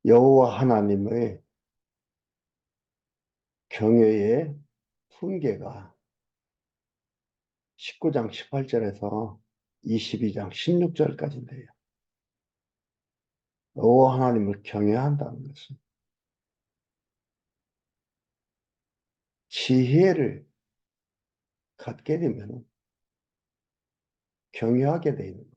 여호와 하나님의 경외의 훈계가 19장 18절에서 22장 16절까지인데요. 여호와 하나님을 경외한다는 것은 지혜를 갖게 되면 경외하게 되는 거예요.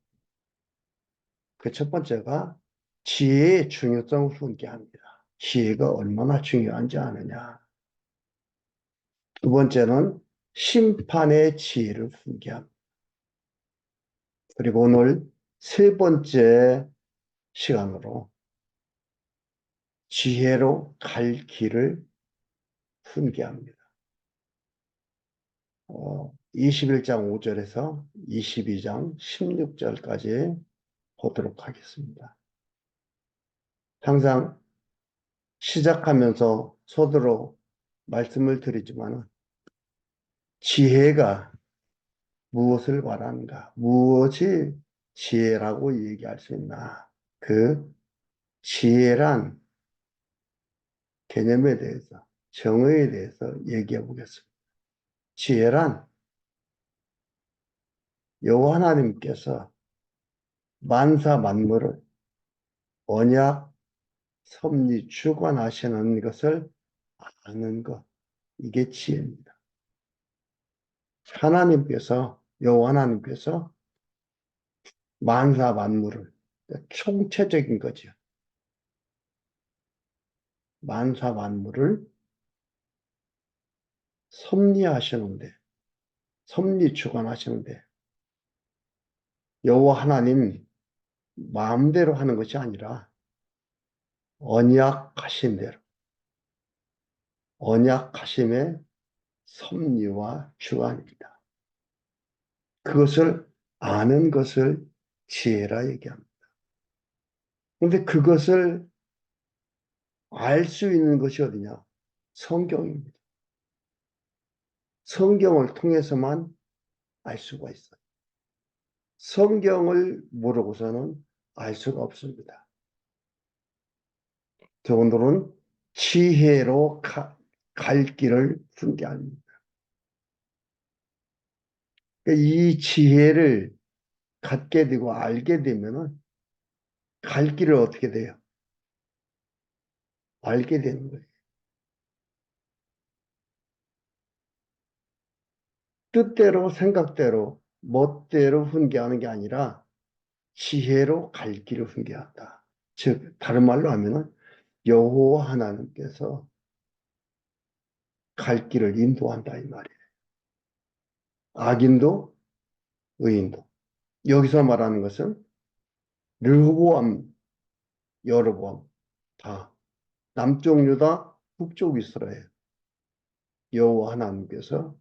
그 첫 번째가 지혜의 중요성을 훈계합니다. 지혜가 얼마나 중요한지 아느냐. 두 번째는 심판의 지혜를 훈계합니다. 그리고 오늘 세 번째 시간으로 지혜로 갈 길을 훈계합니다. 21장 5절에서 22장 16절까지 보도록 하겠습니다. 항상 시작하면서 서두로 말씀을 드리지만 지혜가 무엇을 말하는가? 무엇이 지혜라고 얘기할 수 있나? 그 지혜란 개념에 대해서, 정의에 대해서 얘기해 보겠습니다. 지혜란 여호와 하나님께서 만사 만물을 언약, 섭리, 주관하시는 것을 아는 것, 이게 지혜입니다. 하나님께서, 여호와 하나님께서 만사 만물을, 총체적인 거죠. 만사 만물을 섭리하시는데, 섭리 주관하시는데, 여호와 하나님 마음대로 하는 것이 아니라 언약하신 대로, 언약하심의 섭리와 주관입니다. 그것을 아는 것을 지혜라 얘기합니다. 그런데 그것을 알 수 있는 것이 어디냐? 성경입니다. 성경을 통해서만 알 수가 있어요. 성경을 모르고서는 알 수가 없습니다. 오늘은 지혜로 갈 길을 훈계합니다. 이 지혜를 갖게 되고 알게 되면은 갈 길을 어떻게 돼요? 알게 되는 거예요. 뜻대로 생각대로 멋대로 훈계하는 게 아니라 지혜로 갈 길을 훈계한다. 즉 다른 말로 하면은 여호와 하나님께서 갈 길을 인도한다 이 말이에요. 악인도 의인도. 여기서 말하는 것은 르호보암, 여로보암 다 남쪽 유다, 북쪽 이스라엘 여호와 하나님께서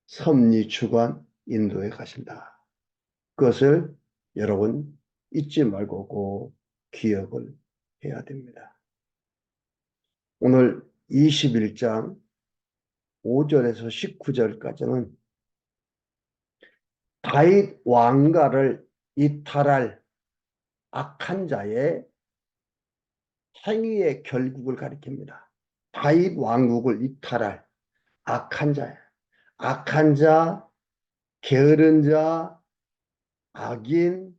섭리 주관 인도에 가신다. 그것을 여러분 잊지 말고 꼭 기억을 해야 됩니다. 오늘 21장 5절에서 19절까지는 다윗 왕가를 이탈할 악한 자의 행위의 결국을 가리킵니다. 다윗 왕국을 이탈할 악한 자예요. 악한 자, 게으른 자, 악인,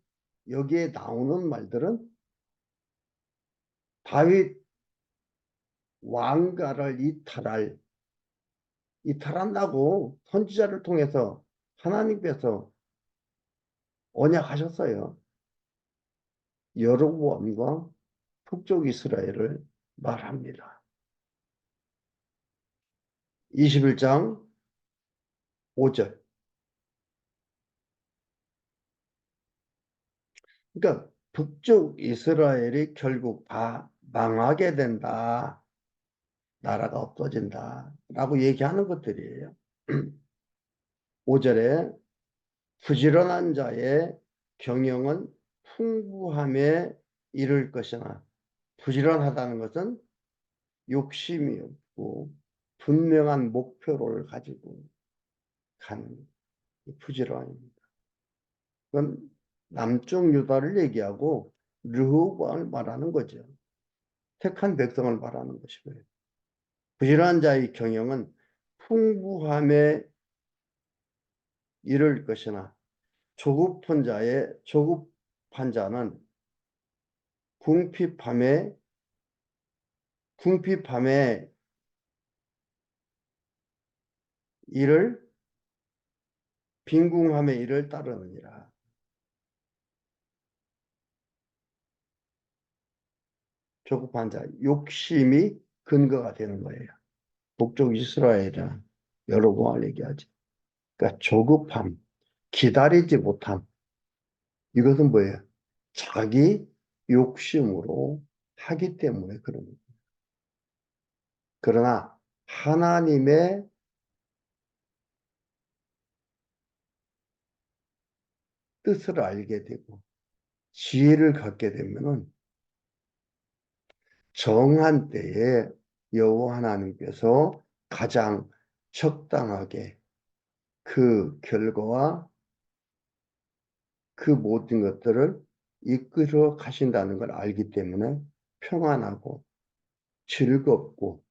여기에 나오는 말들은 다윗 왕가를 이탈한다고 선지자를 통해서 하나님께서 언약하셨어요. 여로보암과 북쪽 이스라엘을 말합니다. 21장 5절. 그러니까 북쪽 이스라엘이 결국 다 망하게 된다. 나라가 없어진다. 라고 얘기하는 것들이에요. 5절에 부지런한 자의 경영은 풍부함에 이를 것이나 부지런하다는 것은 욕심이 없고 분명한 목표를 가지고 가는 부지런입니다. 그건 남쪽 유다를 얘기하고 르호보암을 말하는 거죠. 택한 백성을 말하는 것이고요. 부지런한 자의 경영은 풍부함에 이를 것이나 조급한 자는 궁핍함에 궁핍함에 이를 빈궁함에 이를 따르느니라. 조급한 자, 욕심이 근거가 되는 거예요. 북쪽 이스라엘은 여러 번 얘기하지. 그러니까 조급함, 기다리지 못함. 이것은 뭐예요? 자기 욕심으로 하기 때문에 그런 거예요. 그러나 하나님의 뜻을 알게 되고 지혜를 갖게 되면은 정한 때에 여호와 하나님께서 가장 적당하게 그 결과와 그 모든 것들을 이끌어 가신다는 걸 알기 때문에 평안하고 즐겁고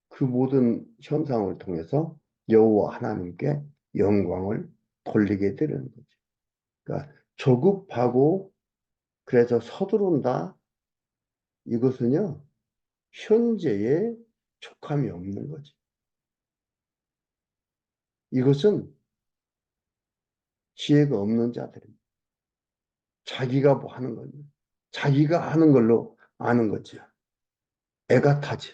그 모든 현상을 통해서 여호와 하나님께 영광을 돌리게 되는 거죠. 그러니까 조급하고 그래서 서두른다. 이것은요, 현재에 촉감이 없는 거지. 이것은 지혜가 없는 자들입니다. 자기가 뭐 하는 거니? 자기가 하는 걸로 아는 거죠. 애가 타지.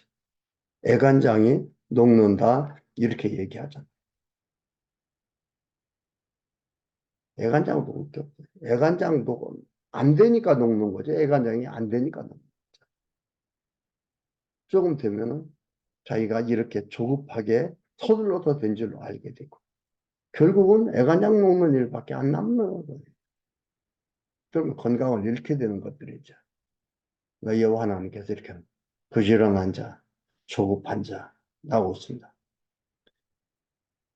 애간장이 녹는다. 이렇게 얘기하잖아. 애간장 녹을 게 없어요. 애간장 안 되니까 녹는 거죠. 애간장이 안 되니까 녹는 거죠. 조금 되면은 자기가 이렇게 조급하게 서둘러서 된 줄로 알게 되고 결국은 애간장 녹는 일밖에 안 남는 거예요. 그러면 건강을 잃게 되는 것들이죠. 그러니까 여호와 하나님께서 이렇게 부지런한 자, 조급한 자 나오고 있습니다.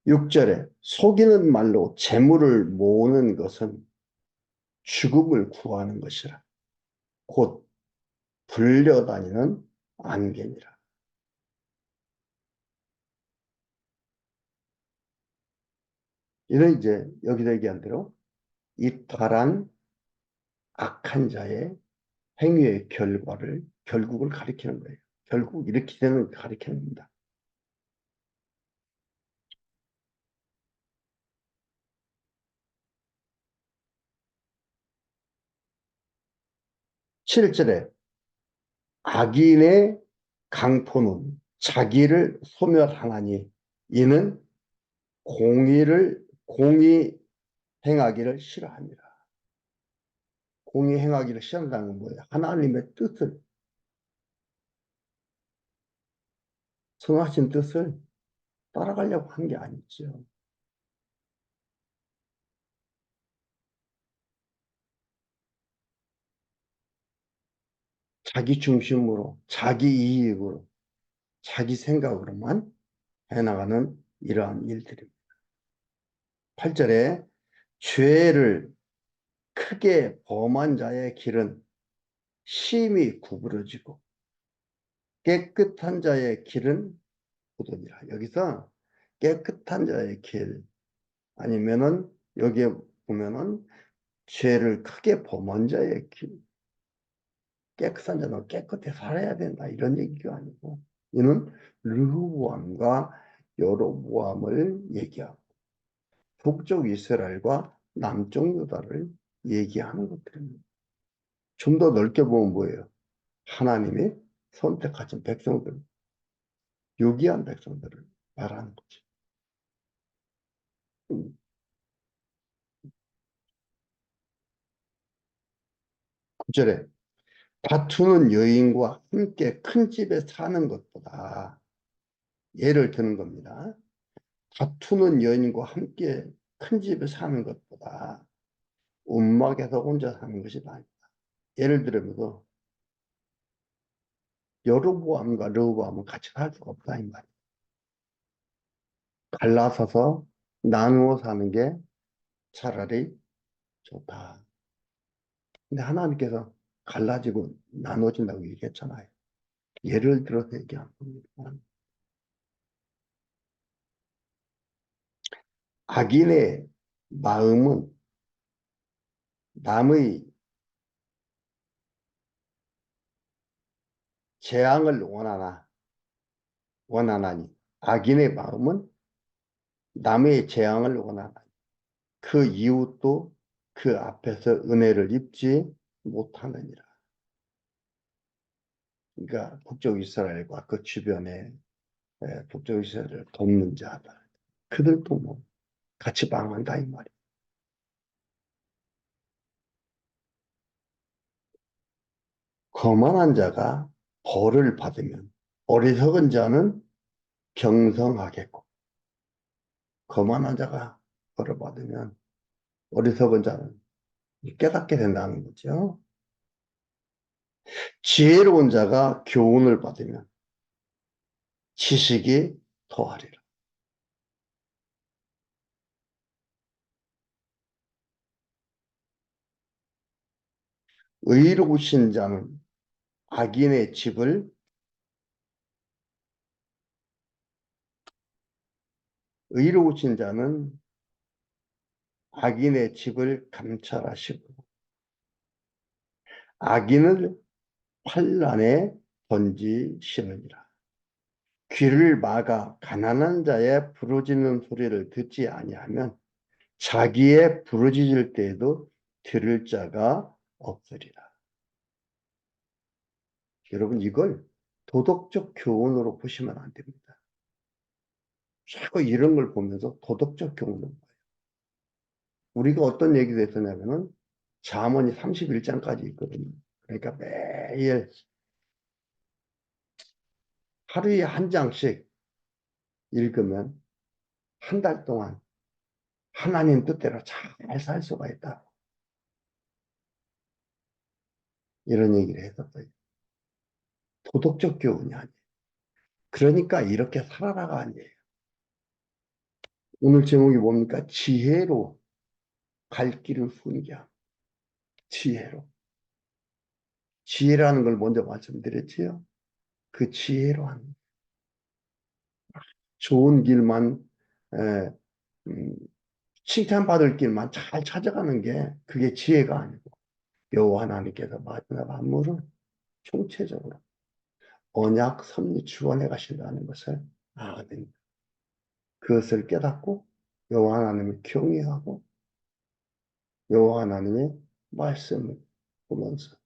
6절에 속이는 말로 재물을 모으는 것은 죽음을 구하는 것이라. 곧 불려다니는 안개니라. 이는 이제 여기서 얘기한 대로 이탈한 악한 자의 행위의 결국을 가리키는 거예요. 결국 이렇게 되는 가리키는 겁니다. 7절에 악인의 강포는 자기를 소멸하나니 이는 공의 행하기를 싫어합니다. 공의 행하기를 싫어한다는 건 뭐예요? 하나님의 뜻을, 성하신 뜻을 따라가려고 한 게 아니죠. 자기 중심으로, 자기 이익으로, 자기 생각으로만 해나가는 이러한 일들입니다. 8절에 죄를 크게 범한 자의 길은 심히 구부러지고 깨끗한 자의 길은 고도니라. 여기서 깨끗한 자의 길 아니면은 여기에 보면은 죄를 크게 범한 자의 길, 깨끗한 자는 깨끗해 살아야 된다 이런 얘기가 아니고 이는 르호보암과 여로보암을 얘기하고 북쪽 이스라엘과 남쪽 유다를 얘기하는 것들입니다. 좀 더 넓게 보면 뭐예요? 하나님이 선택하신 백성들, 유기한 백성들을 말하는 거죠. 9절에 다투는 여인과 함께 큰 집에 사는 것보다 예를 드는 겁니다. 다투는 여인과 함께 큰 집에 사는 것보다 움막에서 혼자 사는 것이 나입니다. 예를 들면서 여로보암과 르호보암은 같이 살 수가 없다 이 말이에요. 갈라서서 나누어 사는 게 차라리 좋다. 근데 하나님께서 갈라지고 나눠진다고 얘기했잖아요. 예를 들어서 얘기한 겁니다. 악인의 마음은 남의 재앙을 원하나니 악인의 마음은 남의 재앙을 원하나니 그 이웃도 그 앞에서 은혜를 입지 못하느니라. 그러니까 북쪽 이스라엘과 그 주변에 북쪽 이스라엘을 돕는 자들, 그들도 뭐 같이 방한다 이 말이에요. 거만한 자가 벌을 받으면 어리석은 자는 경성하겠고, 거만한 자가 벌을 받으면 어리석은 자는 깨닫게 된다는 거죠. 지혜로운 자가 교훈을 받으면 지식이 더하리라. 의로우신 자는 악인의 집을 의로우신 자는 악인의 집을 감찰하시고 악인을 환란에 던지시느니라. 귀를 막아 가난한 자의 부르짖는 소리를 듣지 아니하면 자기의 부르짖을 때에도 들을 자가 없으리라. 여러분 이걸 도덕적 교훈으로 보시면 안 됩니다. 자꾸 이런 걸 보면서 도덕적 교훈을 봐요. 우리가 어떤 얘기도 했었냐면은 잠언이 31장까지 있거든요. 그러니까 매일 하루에 한 장씩 읽으면 한 달 동안 하나님 뜻대로 잘 살 수가 있다. 이런 얘기를 했었어요. 도덕적 교훈이 아니에요. 그러니까 이렇게 살아라가 아니에요. 오늘 제목이 뭡니까? 지혜로 갈 길을 훈계함. 지혜로. 지혜라는 걸 먼저 말씀드렸지요. 그 지혜로 하는 좋은 길만 에, 음, 칭찬받을 길만 잘 찾아가는 게 그게 지혜가 아니고 여호와 하나님께서 마지막 만물을 총체적으로 언약 섭리 주관해 가신다는 것을 알아야 됩니다. 그것을 깨닫고 여호와 하나님을 경외하고 여호와 하나님의 말씀을 보면서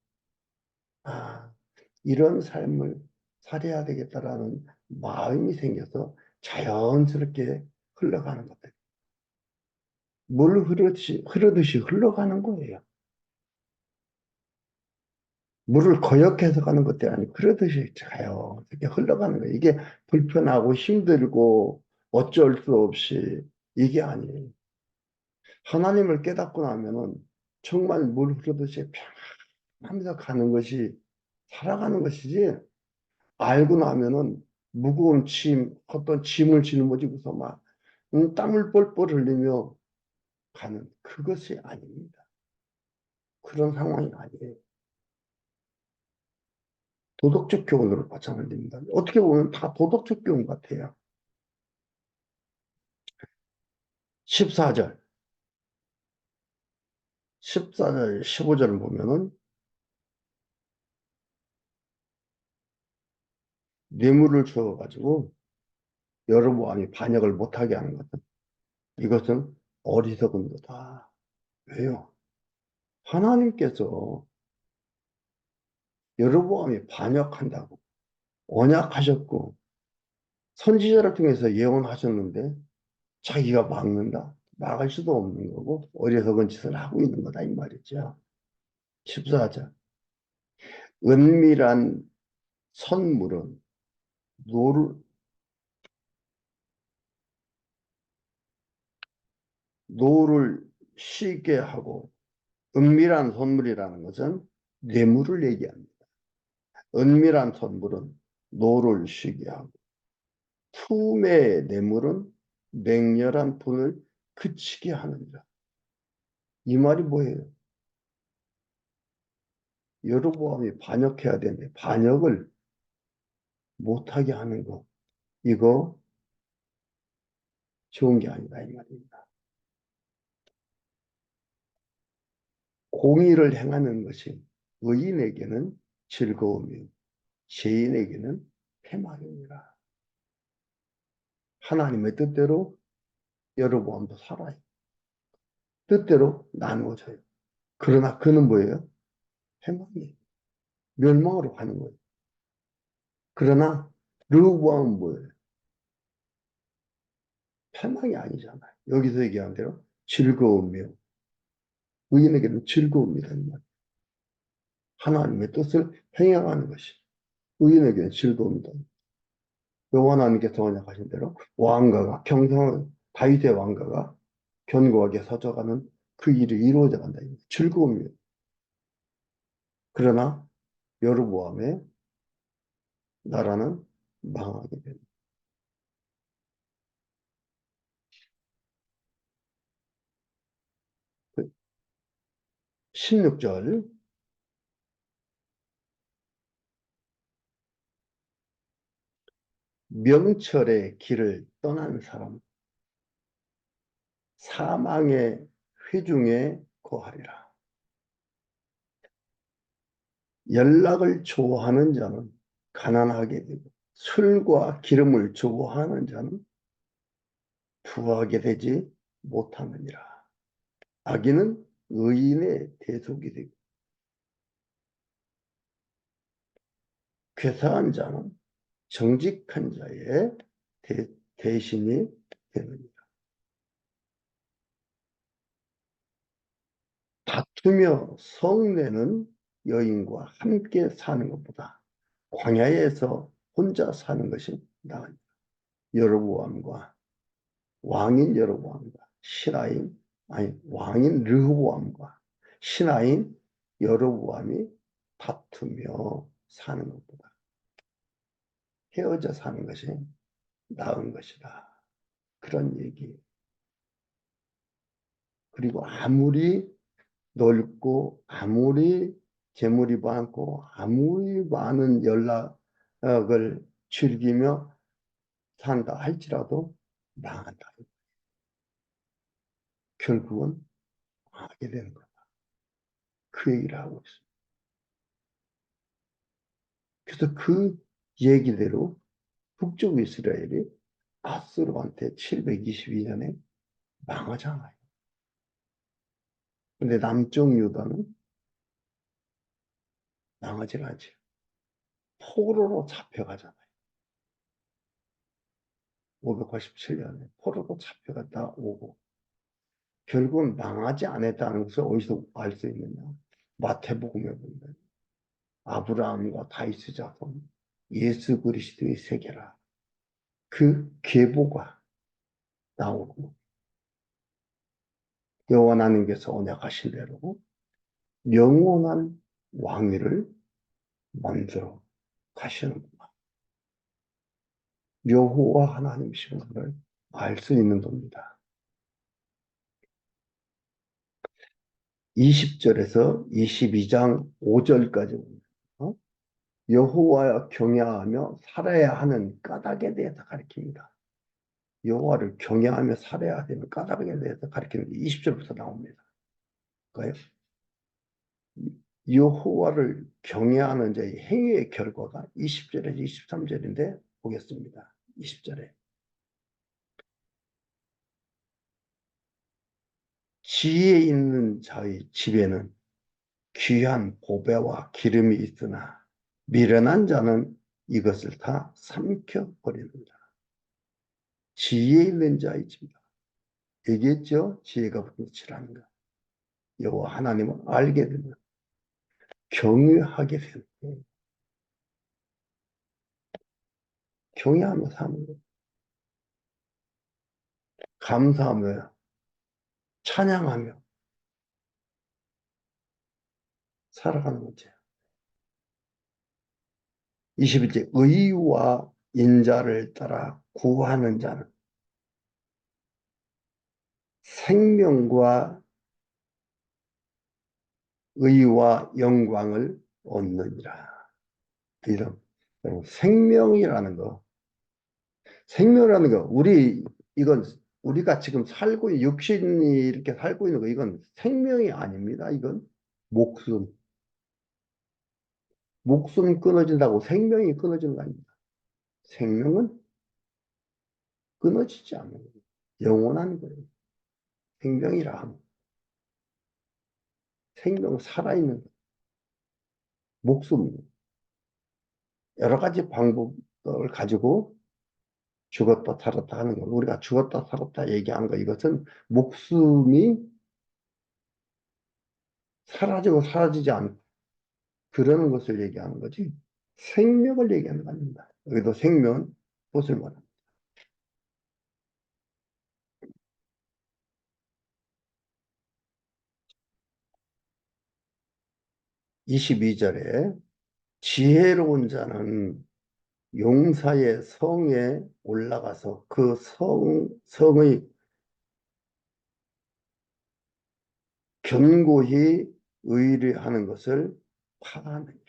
이런 삶을 살아야 되겠다라는 마음이 생겨서 자연스럽게 흘러가는 것들. 물 흐르듯이 흘러가는 거예요. 물을 거역해서 가는 것도 아니고 그러듯이 자연스럽게 흘러가는 거예요. 이게 불편하고 힘들고 어쩔 수 없이 이게 아니에요. 하나님을 깨닫고 나면은 정말 물 흐르듯이 편하면서 가는 것이 살아가는 것이지 알고 나면은 무거운 어떤 짐을 짊어지고서 막 땀을 뻘뻘 흘리며 가는 그것이 아닙니다. 그런 상황이 아니에요. 도덕적 교훈으로 봐서는 안 됩니다. 어떻게 보면 다 도덕적 교훈 같아요. 14절, 14절, 15절을 보면은 뇌물을 주어가지고 여로보암이 반역을 못하게 하는 것은 이것은 어리석은 거다. 왜요? 하나님께서 여로보암이 반역한다고 언약하셨고 선지자를 통해서 예언하셨는데 자기가 막는다? 막을 수도 없는 거고 어리석은 짓을 하고 있는 거다 이 말이죠. 14절 은밀한 선물은 노를, 노를 쉬게 하고 은밀한 선물이라는 것은 뇌물을 얘기합니다. 은밀한 선물은 노를 쉬게 하고 품의 뇌물은 맹렬한 분을 그치게 하느니라. 이 말이 뭐예요? 여로보암이 반역해야 되는데 반역을 못하게 하는 거, 이거 좋은 게 아니다 이 말입니다. 공의를 행하는 것이 의인에게는 즐거움이요 죄인에게는 패망이니라. 하나님의 뜻대로 여로보암도 살아요. 뜻대로 나누어져요. 그러나 그는 뭐예요? 패망이에요. 멸망으로 가는 거예요. 그러나 르호보암은 뭐예요? 패망이 아니잖아요. 여기서 얘기한 대로 즐거움이요. 의인에게는 즐거움이라는 말. 하나님의 뜻을 행해가는 것이 의인에게는 즐거움이다. 여호와 하나님께서 언약하신 대로 왕가가 다윗의 왕가가 견고하게 서져가는 그 일이 이루어져 간다. 즐거움이에요. 그러나 여로보암의 나라는 망하게 됩니다. 16절 명철의 길을 떠난 사람 사망의 회중에 거하리라. 연락을 좋아하는 자는 가난하게 되고 술과 기름을 좋아하는 자는 부하게 되지 못하느니라. 악인은 의인의 대속이 되고 괴사한 자는 정직한 자의 대신이 되느니라. 다투며 성내는 여인과 함께 사는 것보다 광야에서 혼자 사는 것이 나으니라. 여로보암과 왕인 여로보암과 신하인 아니 왕인 르호보암과 신하인 여로보암이 다투며 사는 것보다 헤어져 사는 것이 나은 것이다. 그런 얘기. 그리고 아무리 넓고 아무리 재물이 많고 아무리 많은 연락을 즐기며 산다 할지라도 망한다. 결국은 망하게 되는 거다. 그 얘기를 하고 있습니다. 그래서 그 얘기대로 북쪽 이스라엘이 아수르한테 722년에 망하잖아요. 근데 남쪽 유다는 망하지 않지. 포로로 잡혀가잖아요. 587년에 포로로 잡혀갔다 오고 결국은 망하지 않았다는 것을 어디서 알 수 있느냐. 마태복음에 보면 아브라함과 다윗의 자손 예수 그리스도의 세계라. 그 계보가 나오고 여호와 하나님께서 언약하신 대로 영원한 왕위를 만들어 가시는구나. 여호와 하나님이신 것을 알 수 있는 겁니다. 20절에서 22장 5절까지 보면 여호와 경외하며 살아야 하는 까닭에 대해서 가르칩니다. 여호와를 경외하며 살아야 되는 까닭에 대해서 가르치는 게 20절부터 나옵니다. 그러니까 여호와를 경외하는 자의 행위의 결과가 20절에서 23절인데 보겠습니다. 20절에 지혜 있는 자의 집에는 귀한 보배와 기름이 있으나 미련한 자는 이것을 다 삼켜버리는다. 지혜 있는 자의 집이다. 얘기했죠? 지혜가 불치라는 거. 여호와 하나님을 알게 되면 경외하게 되는 거예요. 경외하며 사는 거예요. 감사하며 찬양하며 살아가는 거죠. 21절 의와 인자를 따라 구하는 자는 생명과 의와 영광을 얻느니라. 이런 생명이라는 거, 생명이라는 거, 이건 우리가 지금 육신이 이렇게 살고 있는 거, 이건 생명이 아닙니다. 이건 목숨. 목숨 끊어진다고 생명이 끊어지는 거 아닙니다. 생명은 끊어지지 않는 거예요. 영원한 거예요. 생명이라 하면. 생명 살아있는 거. 목숨. 여러 가지 방법을 가지고 죽었다 살았다 하는 거. 우리가 죽었다 살았다 얘기하는 거. 이것은 목숨이 사라지고 사라지지 않고 그러는 것을 얘기하는 거지. 생명을 얘기하는 거 아닙니다. 여기도 생명, 무엇을 말합니다. 22절에 지혜로운 자는 용사의 성에 올라가서 그 성의 견고히 의뢰하는 것을 파하느니라.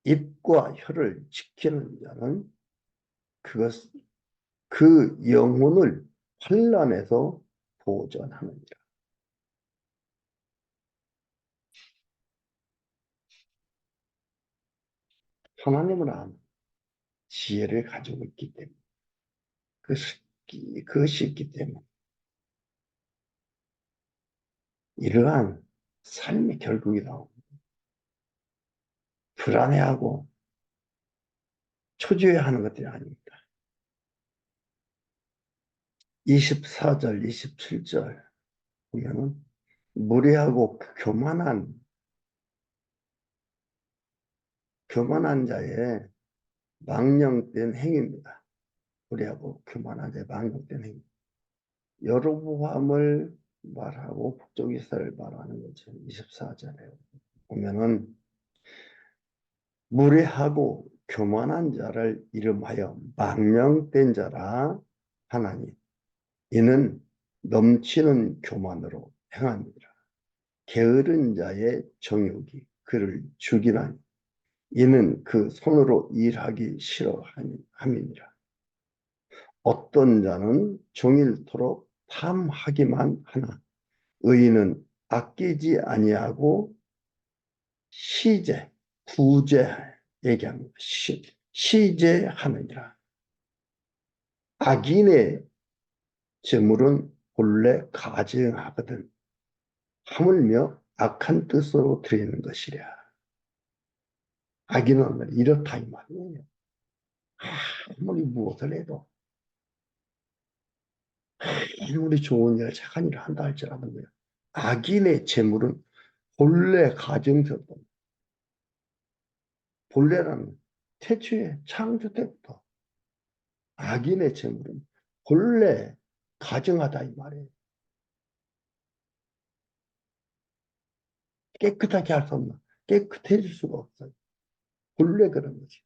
입과 혀를 지키는 자는 그 영혼을 환난에서 보전하느니라. 하나님은 지혜를 가지고 있기 때문에 그것이 있기 때문에 이러한 삶의 결국이다. 불안해하고 초조해하는 것들이 아닙니다. 24절, 27절 보면은 무례하고 교만한 자의 망령된 행위입니다. 무례하고 교만한 자의 망령된 행위. 여로보암을 말하고 북쪽 이스라엘을 말하는 거죠. 24절에 보면은 무례하고 교만한 자를 이름하여 망령된 자라 하나니 이는 넘치는 교만으로 행합니다. 게으른 자의 정욕이 그를 죽이나니 이는 그 손으로 일하기 싫어함이니라. 어떤 자는 종일토록 탐하기만 하나 의인은 아끼지 아니하고 구제 얘기합니다. 시제하느니라. 악인의 재물은 본래 가증하거든 하물며 악한 뜻으로 드리는 것이랴. 악인은 이렇다 이 말이에요. 아무리 무엇을 해도 아무리 좋은 일, 착한 일을 한다 할지라도 악인의 재물은 본래 가증스럽다. 본래라는 태초에 창조 때부터 악인의 재물은 본래 가증하다 이 말이에요. 깨끗하게 할 수 없나? 깨끗해질 수가 없어요. 본래 그런 거지.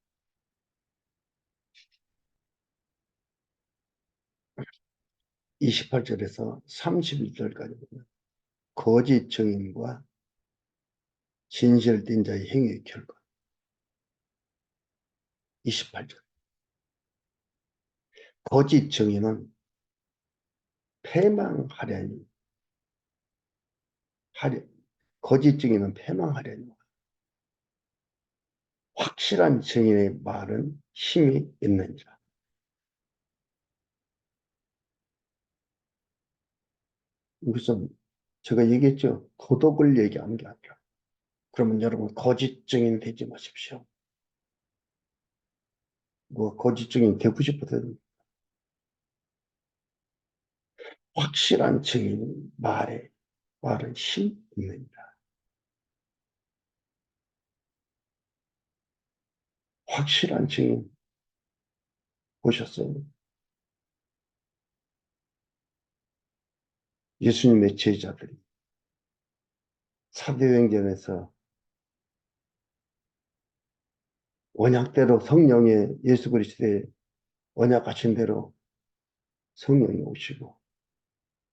28절에서 31절까지 보면 거짓 증인과 진실된 자의 행위의 결과. 28절. 거짓 증인은 패망하려니, 거짓 증인은 패망하려니, 확실한 증인의 말은 힘이 있느니라. 이것은 제가 얘기했죠. 도덕을 얘기하는 게 아니라. 그러면 여러분 거짓 증인 되지 마십시오. 거짓 증인 되고 싶어서 확실한 증인 말은 힘이 있느니라. 확실한 증인 보셨어요? 예수님의 제자들이 사도행전에서 언약대로 성령의 예수 그리스도의 언약하신 대로 성령이 오시고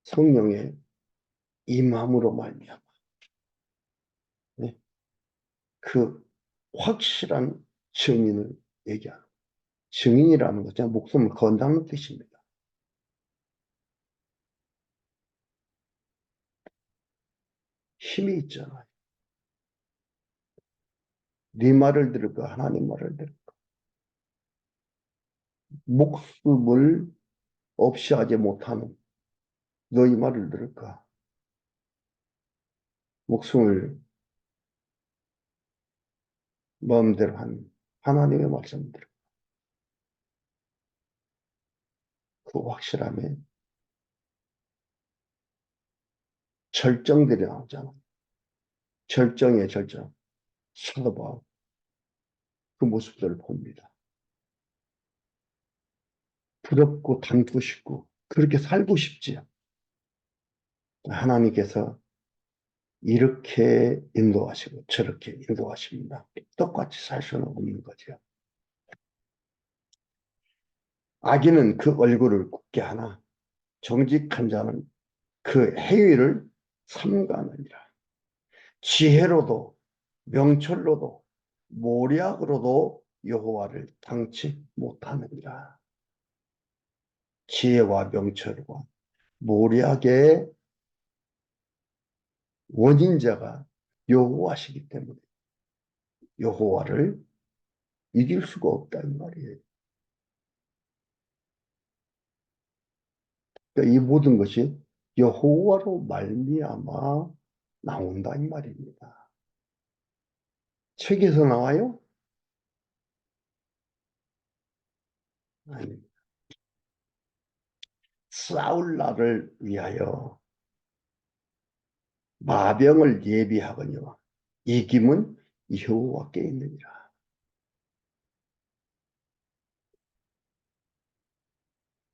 성령의 임함으로 말미암아. 네. 그 확실한 증인을 얘기하는. 증인이라는 것은 목숨을 건다는 뜻입니다. 힘이 있잖아요. 네 말을 들을까? 하나님 말을 들을까? 목숨을 없이 하지 못하는 너희 말을 들을까? 목숨을 마음대로 하는 하나님의 말씀을 들을까? 그 확실함에 절정들이 나오잖아. 절정의 절정. 쳐다봐. 그 모습들을 봅니다. 부럽고 닮고 싶고 그렇게 살고 싶지요. 하나님께서 이렇게 인도하시고 저렇게 인도하십니다. 똑같이 살 수는 없는 거죠. 악인은 그 얼굴을 굳게 하나 정직한 자는 그 행위를 삼가느니라. 지혜로도 명철로도 모략으로도 여호와를 당치 못하느니라. 지혜와 명철과 모략의 원인자가 여호와시기 때문에 여호와를 이길 수가 없다는 말이에요. 그러니까 이 모든 것이 여호와로 말미암아 나온다 이 말입니다. 책에서 나와요? 아니, 싸울 날을 위하여 마병을 예비하거니와 이김은 여호와께 있느니라.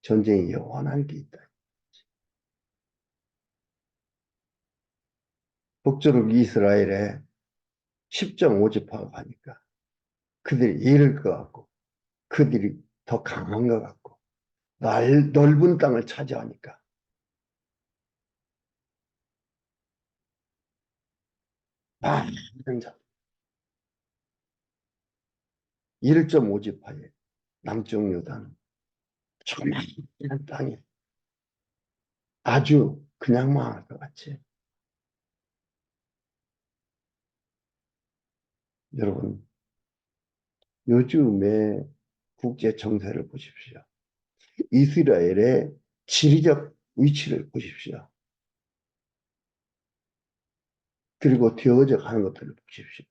전쟁이 영원한 게 있다. 북쪽 이스라엘에 10.5지파가 가니까 그들이 이길 것 같고 그들이 더 강한 것 같고 넓은 땅을 차지하니까 많은 자 1.5지파의 남쪽 유다는 조만한 땅에 아주 그냥 망할 것 같지. 여러분, 요즘의 국제 정세를 보십시오. 이스라엘의 지리적 위치를 보십시오. 그리고 되어져 가는 것들을 보십시오.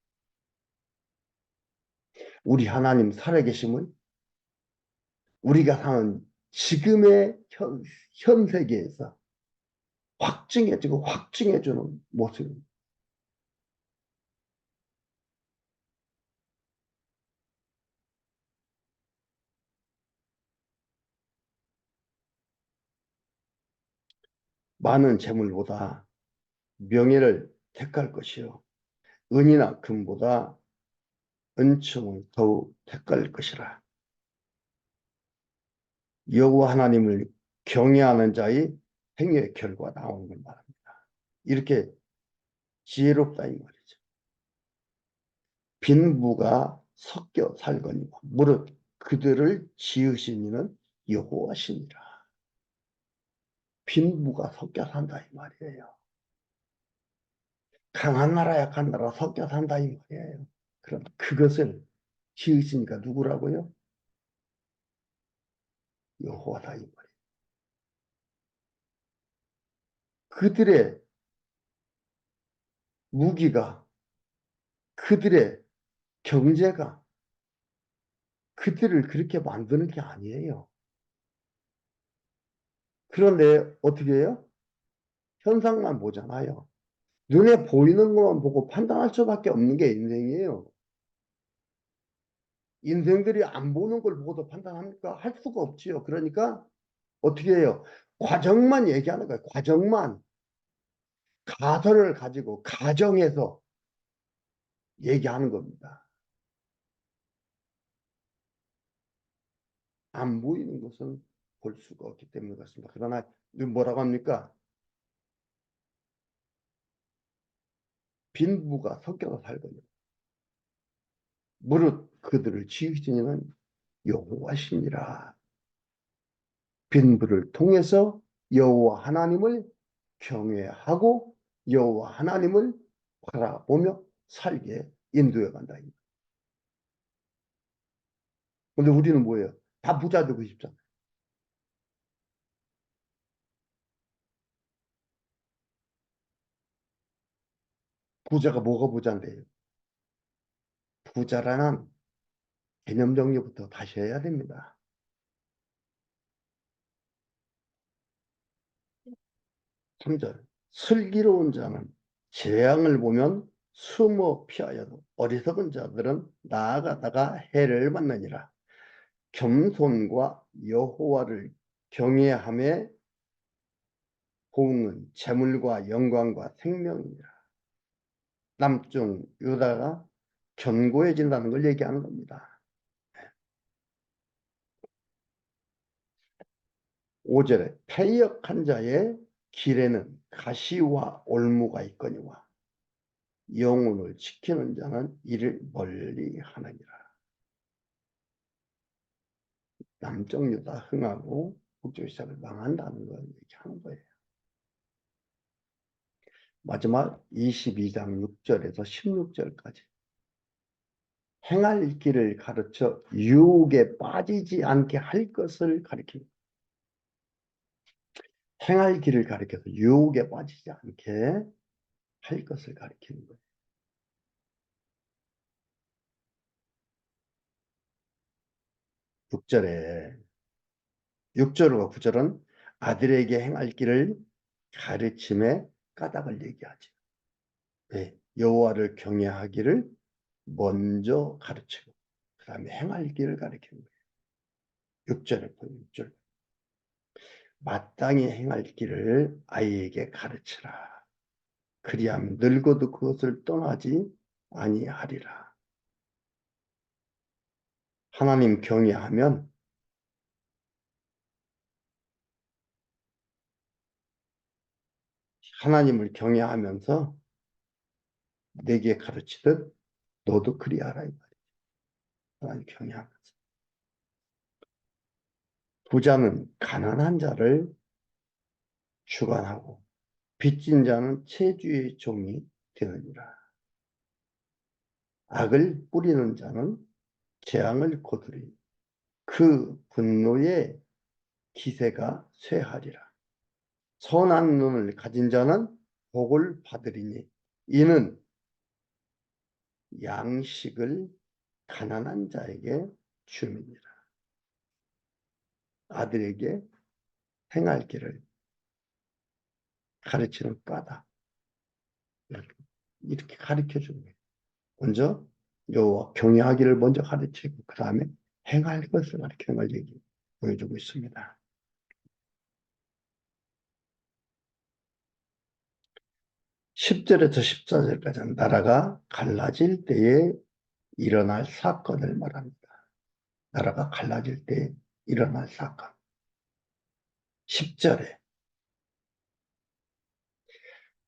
우리 하나님 살아계심을 우리가 사는 지금의 현 세계에서 확증해주고 확증해주는 모습입니다. 많은 재물보다 명예를 택할 것이요. 은이나 금보다 은총을 더욱 택할 것이라. 여호와 하나님을 경외하는 자의 행위의 결과 나오는 걸 말합니다. 이렇게 지혜롭다 이 말이죠. 빈부가 섞여 살거니와 무릇 그들을 지으신 이는 여호와시니라. 빈부가 섞여 산다 이 말이에요. 강한 나라 약한 나라 섞여 산다 이 말이에요. 그럼 그것을 지으시니까 누구라고요? 여호와다 이 말이에요. 그들의 무기가 그들의 경제가 그들을 그렇게 만드는 게 아니에요. 그런데 어떻게 해요? 현상만 보잖아요. 눈에 보이는 것만 보고 판단할 수밖에 없는 게 인생이에요. 인생들이 안 보는 걸 보고도 판단합니까? 할 수가 없지요. 그러니까 어떻게 해요? 과정만 얘기하는 거예요. 과정만. 가설을 가지고 가정에서 얘기하는 겁니다. 안 보이는 것은 볼 수가 없기 때문에 그렇습니다. 그러나 뭐라고 합니까? 빈부가 섞여서 살거든요. 무릇 그들을 지으시는 여호와시니라. 빈부를 통해서 여호와 하나님을 경외하고 여호와 하나님을 바라보며 살게 인도해 간다. 근데 우리는 뭐예요? 다 부자 되고 싶잖아요. 부자가 뭐가 부자인데요? 부자라는 개념 정리부터 다시 해야 됩니다. 삼절 슬기로운 자는 재앙을 보면 숨어 피하여도 어리석은 자들은 나아가다가 해를 받느니라. 겸손과 여호와를 경외함의 보응은 재물과 영광과 생명이니라. 남쪽 유다가 견고해진다는 걸 얘기하는 겁니다. 5절에 패역한 자의 길에는 가시와 올무가 있거니와 영혼을 지키는 자는 이를 멀리 하느니라. 남쪽 유다 흥하고 북쪽 이스라엘 망한다는 걸 얘기하는 거예요. 마지막 22장 6절에서 16절까지 행할 길을 가르쳐 유혹에 빠지지 않게 할 것을 가르칩니다. 행할 길을 가르쳐서 유혹에 빠지지 않게 할 것을 가르치는 거예요. 6절에 6절과 9절은 아들에게 행할 길을 가르침의 까닭을 얘기하죠. 네, 여호와를 경외하기를 먼저 가르치고 그 다음에 행할 길을 가르치는 거예요. 6절에 보면 6절 마땅히 행할 길을 아이에게 가르치라. 그리하면 늙어도 그것을 떠나지 아니하리라. 하나님 경외하면 하나님을 경외하면서 내게 가르치듯 너도 그리하라 이 말이에요. 하나님 경외하면서. 부자는 가난한 자를 주관하고 빚진 자는 체주의 종이 되느니라. 악을 뿌리는 자는 재앙을 거두리 그 분노의 기세가 쇠하리라. 선한 눈을 가진 자는 복을 받으리니 이는 양식을 가난한 자에게 줌이니라. 아들에게 행할 길을 가르치는 까다. 이렇게 가르쳐 주는 거예요. 먼저 요 경외하기를 먼저 가르치고 그 다음에 행할 것을 가르치는 걸 보여주고 있습니다. 10절에서 14절까지는 나라가 갈라질 때에 일어날 사건을 말합니다. 나라가 갈라질 때 일어날 사건. 10절에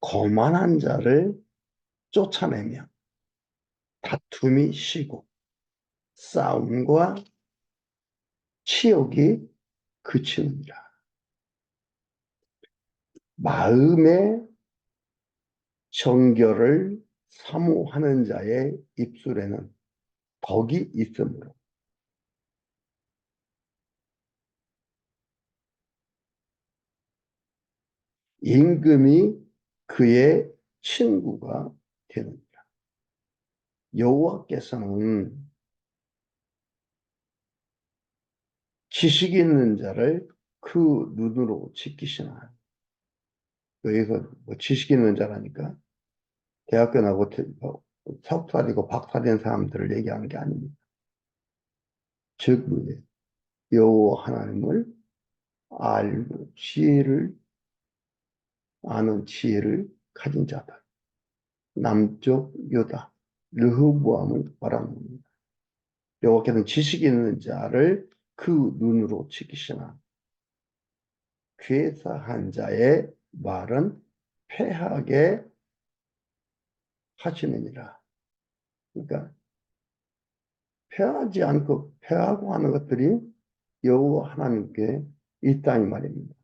거만한 자를 쫓아내며 다툼이 쉬고 싸움과 치욕이 그치느니라. 마음의 정결을 사모하는 자의 입술에는 덕이 있으므로 임금이 그의 친구가 되느니라. 여호와께서는 지식 있는 자를 그 눈으로 지키시나. 여기서 뭐 지식 있는 자라니까 대학교 나고 석사되고 박사된 사람들을 얘기하는 게 아닙니다. 즉 여호와 하나님을 알고 지혜를 아는 지혜를 가진 자들. 남쪽 유다 르호보암을 말합니다. 여호와께서는 지식 있는 자를 그 눈으로 지키시나 괴사한 자의 말은 패하게 하시느니라. 그러니까 패하지 않고 패하고 하는 것들이 여호와 하나님께 있다 이 말입니다.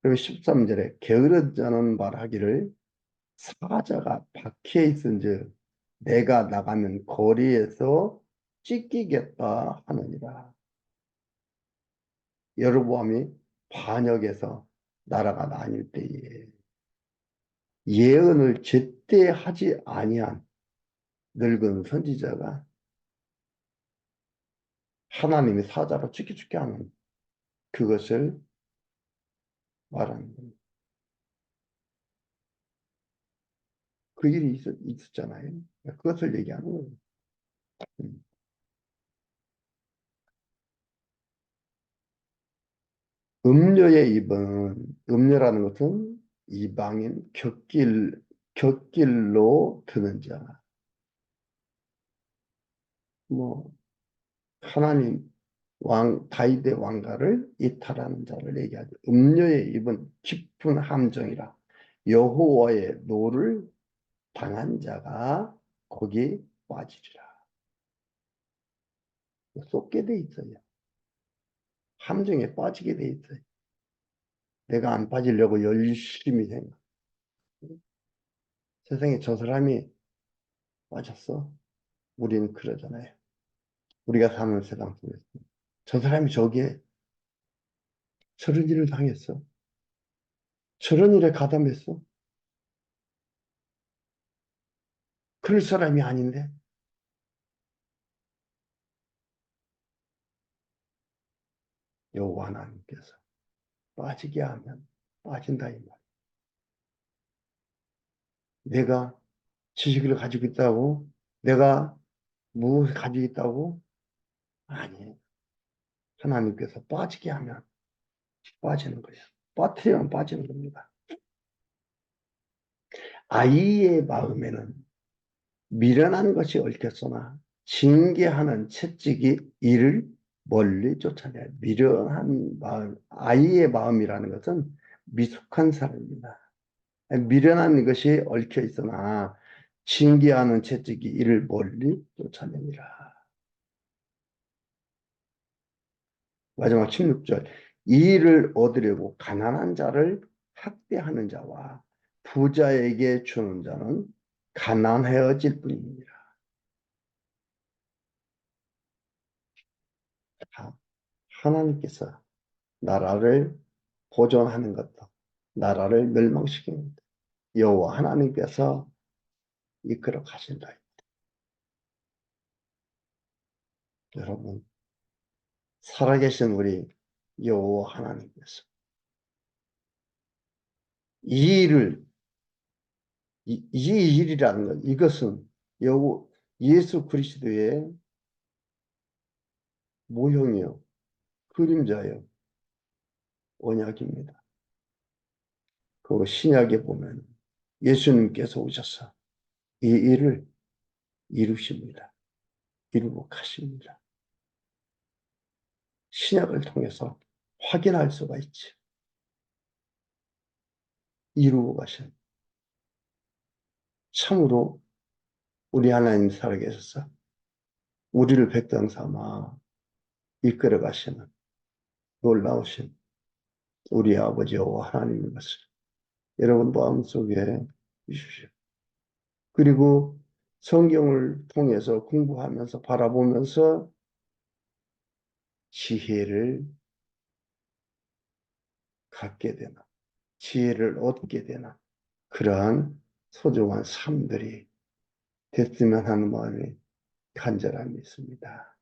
그리고 13절에 게으른 자는 말하기를 사자가 박혀 있은즉 내가 나가면 거리에서 찢기겠다 하느니라. 여로보암이 반역에서 나라가 나뉠 때에 예언을 제때 하지 아니한 늙은 선지자가 하나님이 사자로 죽게 하는 그것을 말하는 겁니다. 그 일이 있었잖아요. 그것을 얘기하는 거예요. 음. 음료의 입은, 음료라는 것은 이방인 곁길로 드는 자. 뭐, 하나님 다윗의 왕가를 이탈하는 자를 얘기하죠. 음료의 입은 깊은 함정이라 여호와의 노를 당한 자가 거기 빠지리라. 쏟게 돼 있어요. 함정에 빠지게 돼 있어요. 내가 안 빠지려고 열심히 생각. 세상에 저 사람이 빠졌어. 우리는 그러잖아요. 우리가 사는 세상 속에서. 저 사람이 저기에 저런 일을 당했어. 저런 일에 가담했어. 그럴 사람이 아닌데. 여호와 하나님께서 빠지게 하면 빠진다 이 말. 내가 지식을 가지고 있다고? 내가 무엇을 가지고 있다고? 아니. 하나님께서 빠지게 하면 빠지는 거예요. 빠뜨리면 빠지는 겁니다. 아이의 마음에는 미련한 것이 얽혔으나 징계하는 채찍이 이를 멀리 쫓아내요. 미련한 마음, 아이의 마음이라는 것은 미숙한 사람입니다. 미련한 것이 얽혀 있으나 징계하는 채찍이 이를 멀리 쫓아내니라. 마지막 16절. 이 일을 얻으려고 가난한 자를 학대하는 자와 부자에게 주는 자는 가난해질 뿐입니다. 하나님께서 나라를 보존하는 것도 나라를 멸망시키는 것도 여호와 하나님께서 이끌어 가신다. 여러분, 살아계신 우리 여호와 하나님께서 이 일을 이 일이라는 것, 이것은 예수 그리스도의 모형이요, 그림자요, 언약입니다. 그리고 신약에 보면 예수님께서 오셔서 이 일을 이루십니다. 이루고 가십니다. 신약을 통해서 확인할 수가 있지. 이루고 가신. 참으로 우리 하나님 살아계셔서 우리를 백성 삼아 이끌어 가시는 놀라우신 우리 아버지 여호와 하나님인 것을 여러분 마음속에 주십시오. 그리고 성경을 통해서 공부하면서 바라보면서 지혜를 갖게 되는, 지혜를 얻게 되는 그러한 소중한 삶들이 됐으면 하는 마음이 간절함이 있습니다.